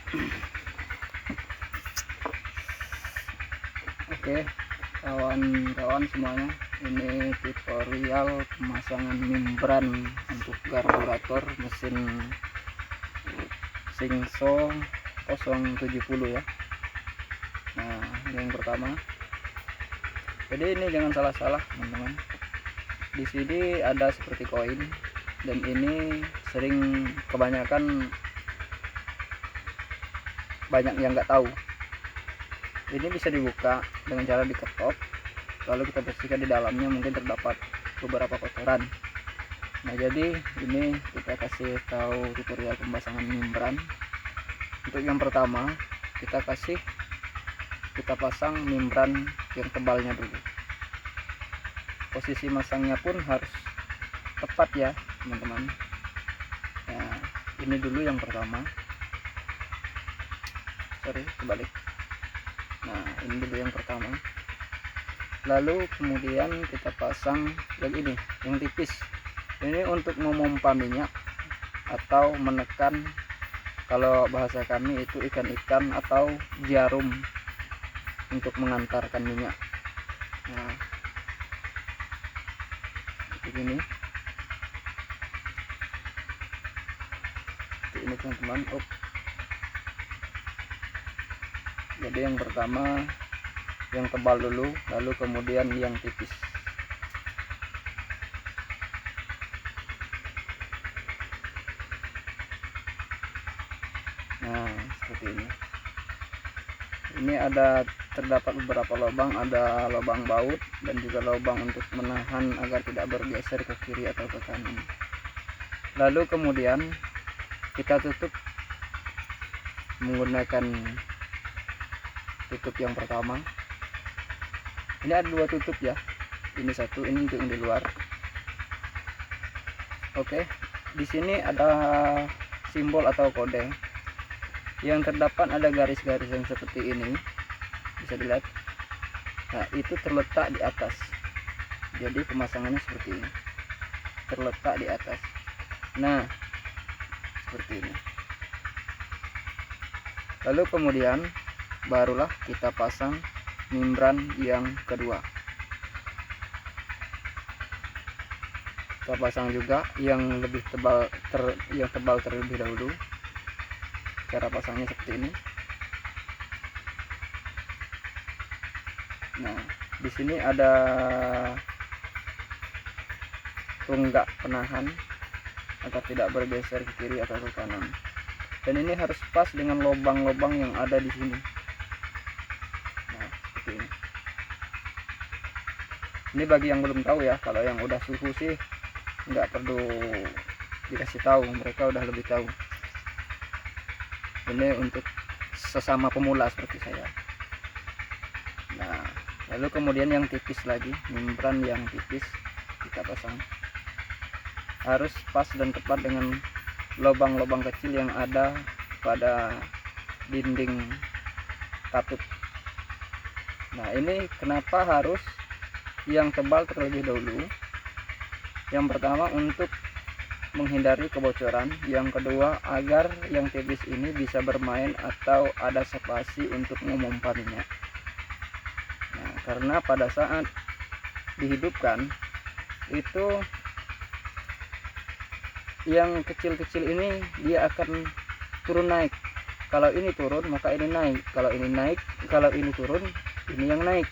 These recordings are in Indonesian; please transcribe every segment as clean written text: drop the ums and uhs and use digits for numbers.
Oke kawan-kawan semuanya, ini tutorial pemasangan membran untuk karburator mesin Singso 070 ya. Nah, ini yang pertama. Jadi ini jangan salah-salah teman-teman. Di sini ada seperti koin, dan ini sering kebanyakan banyak yang nggak tahu. Ini bisa dibuka dengan cara diketok, lalu kita bersihkan di dalamnya, mungkin terdapat beberapa kotoran. Nah, jadi ini kita kasih tahu tutorial pemasangan membran. Untuk yang pertama, kita pasang membran yang tebalnya dulu. Posisi masangnya pun harus tepat ya teman-teman. Nah, ini dulu yang pertama. Kebalik. Nah, ini dulu yang pertama. Lalu kemudian kita pasang yang ini, yang tipis. Ini untuk memompa minyak atau menekan, kalau bahasa kami itu ikan-ikan atau jarum untuk mengantarkan minyak. Nah, begini. Ini teman-teman. Jadi yang pertama yang tebal dulu, lalu kemudian yang tipis. Nah, seperti ini. Ini terdapat beberapa lubang, ada lubang baut dan juga lubang untuk menahan agar tidak bergeser ke kiri atau ke kanan. Lalu kemudian kita tutup menggunakan tutup yang pertama. Ini ada dua tutup ya. Ini satu, ini untuk yang di luar. Oke, di sini ada simbol atau kode. Yang terdapat ada garis-garis yang seperti ini, bisa dilihat. Nah, itu terletak di atas. Jadi pemasangannya seperti ini, terletak di atas. Nah, seperti ini. Lalu kemudian barulah kita pasang membran yang kedua. Kita pasang juga yang lebih tebal, yang tebal terlebih dahulu. Cara pasangnya seperti ini. Nah, di sini ada tunggak penahan agar tidak bergeser ke kiri atau ke kanan. Dan ini harus pas dengan lubang-lubang yang ada di sini. Nah, seperti ini. Ini bagi yang belum tahu ya. Kalau yang udah suhu sih nggak perlu dikasih tahu, mereka udah lebih tahu. Ini untuk sesama pemula seperti saya. Nah, lalu kemudian yang tipis lagi, membran yang tipis kita pasang. Harus pas dan tepat dengan lubang-lubang kecil yang ada pada dinding katup. Nah, ini kenapa harus yang tebal terlebih dahulu? Yang pertama untuk menghindari kebocoran, yang kedua agar yang tipis ini bisa bermain atau ada spasi untuk memompa minyak. Nah, karena pada saat dihidupkan itu yang kecil-kecil ini dia akan turun naik. Kalau ini turun maka ini naik, kalau ini naik, kalau ini turun ini yang naik.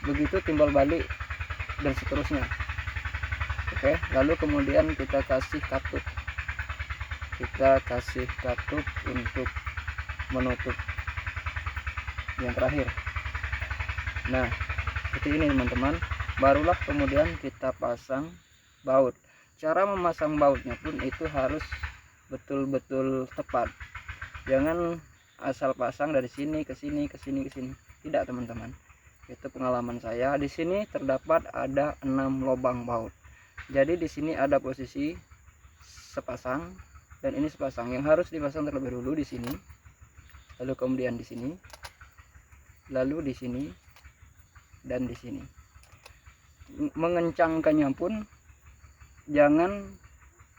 Begitu timbal balik dan seterusnya. Oke, lalu kemudian kita kasih katup. Kita kasih katup untuk menutup yang terakhir. Nah, seperti ini teman-teman. Barulah kemudian kita pasang baut. Cara memasang bautnya pun itu harus betul-betul tepat. Jangan asal pasang dari sini ke sini ke sini ke sini. Tidak teman-teman. Itu pengalaman saya. Di sini terdapat ada 6 lubang baut. Jadi di sini ada posisi sepasang dan ini sepasang. Yang harus dipasang terlebih dulu di sini. Lalu kemudian di sini. Lalu di sini dan di sini. Mengencangkannya pun jangan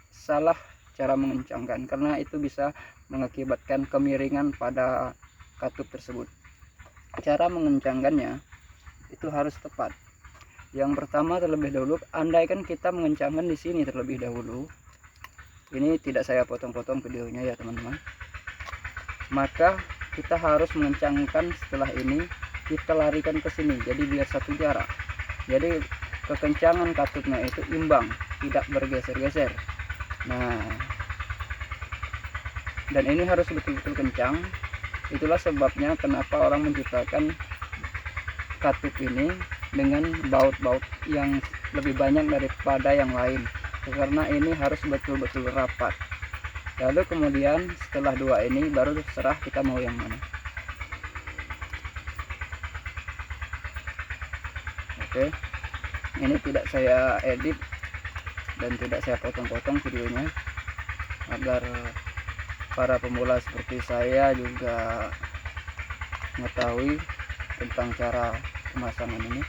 salah cara mengencangkan, karena itu bisa mengakibatkan kemiringan pada katup tersebut. Cara mengencangkannya itu harus tepat. Yang pertama, terlebih dahulu, andaikan kita mengencangkan di sini terlebih dahulu, ini tidak saya potong-potong videonya ya teman-teman, maka kita harus mengencangkan setelah ini kita larikan ke sini, jadi biar satu jarak, jadi kekencangan katupnya itu imbang, tidak bergeser-geser. Nah, dan ini harus betul-betul kencang. Itulah sebabnya kenapa orang menciptakan katup ini dengan baut-baut yang lebih banyak daripada yang lain, karena ini harus betul-betul rapat. Lalu kemudian setelah dua ini baru terserah kita mau yang mana. Oke, ini tidak saya edit dan tidak saya potong-potong videonya, agar para pemula seperti saya juga mengetahui tentang cara pemasangan ini.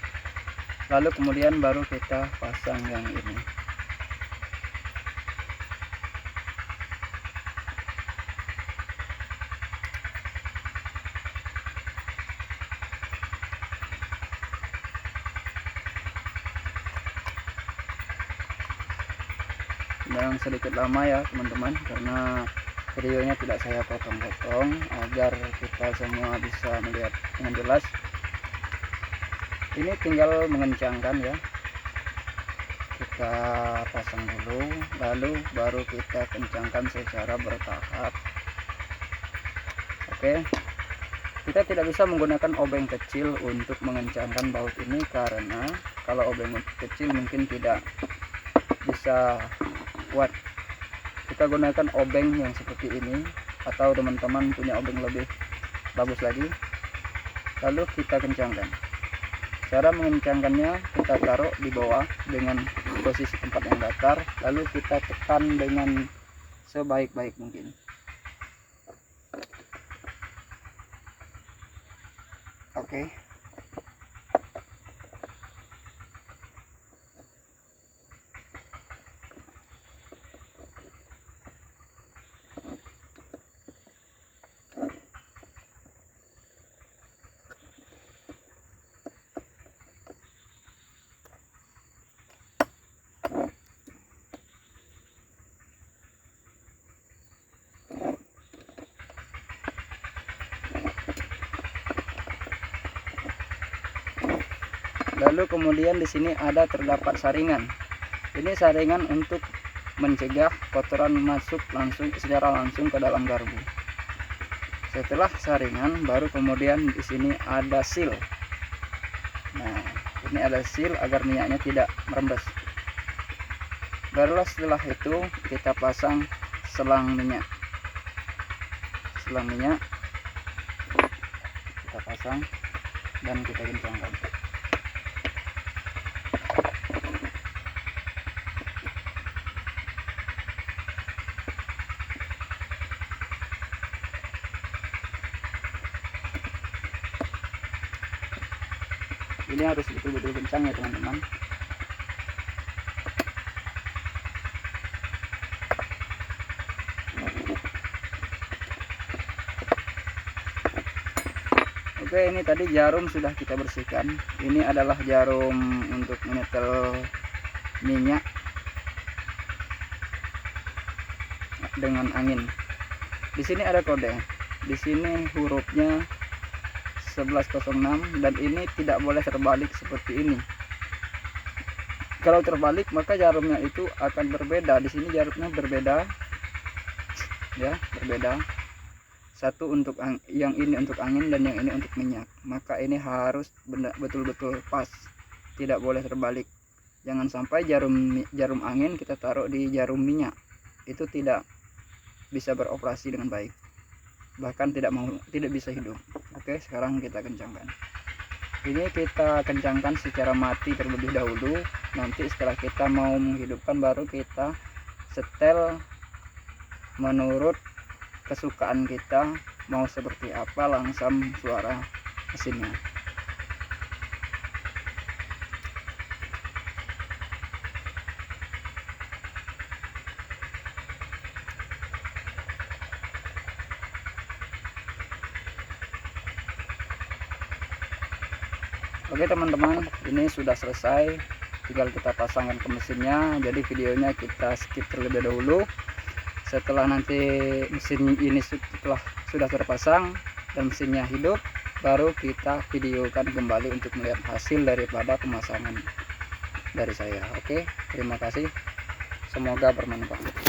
Lalu kemudian baru kita pasang yang ini. Yang sedikit lama ya teman-teman, karena videonya tidak saya potong-potong agar kita semua bisa melihat dengan jelas. Ini tinggal mengencangkan ya, kita pasang dulu, lalu baru kita kencangkan secara bertahap. Oke, kita tidak bisa menggunakan obeng kecil untuk mengencangkan baut ini, karena kalau obeng kecil mungkin tidak bisa kuat. Kita gunakan obeng yang seperti ini, atau teman-teman punya obeng lebih bagus lagi, lalu kita kencangkan. Cara mengencangkannya, kita taruh di bawah dengan posisi tempat yang datar, lalu kita tekan dengan sebaik-baik mungkin. Oke. Lalu kemudian di sini terdapat saringan. Ini saringan untuk mencegah kotoran masuk secara langsung ke dalam garpu. Setelah saringan, baru kemudian di sini ada seal. Nah, ini ada seal agar minyaknya tidak merembes. Barulah setelah itu kita pasang selang minyak. Selang minyak kita pasang dan kita kencangkan. Ini harus betul-betul kencang ya teman-teman. Oke, ini tadi jarum sudah kita bersihkan. Ini adalah jarum untuk menyetel minyak dengan angin. Di sini ada kode. Di sini hurufnya 1106, dan ini tidak boleh terbalik seperti ini. Kalau terbalik maka jarumnya itu akan berbeda. Di sini jarumnya berbeda ya, berbeda. Satu untuk yang ini untuk angin dan yang ini untuk minyak. Maka ini harus betul-betul pas, tidak boleh terbalik. Jangan sampai jarum angin kita taruh di jarum minyak, itu tidak bisa beroperasi dengan baik, bahkan tidak bisa hidup. Oke, sekarang kita kencangkan. Ini kita kencangkan secara mati terlebih dahulu. Nanti setelah kita mau menghidupkan baru kita setel menurut kesukaan kita, mau seperti apa langsam suara mesinnya. Oke teman-teman, ini sudah selesai, tinggal kita pasangkan ke mesinnya. Jadi videonya kita skip terlebih dahulu. Setelah nanti mesin ini sudah terpasang dan mesinnya hidup, baru kita videokan kembali untuk melihat hasil daripada pemasangan dari saya. Oke, terima kasih, semoga bermanfaat.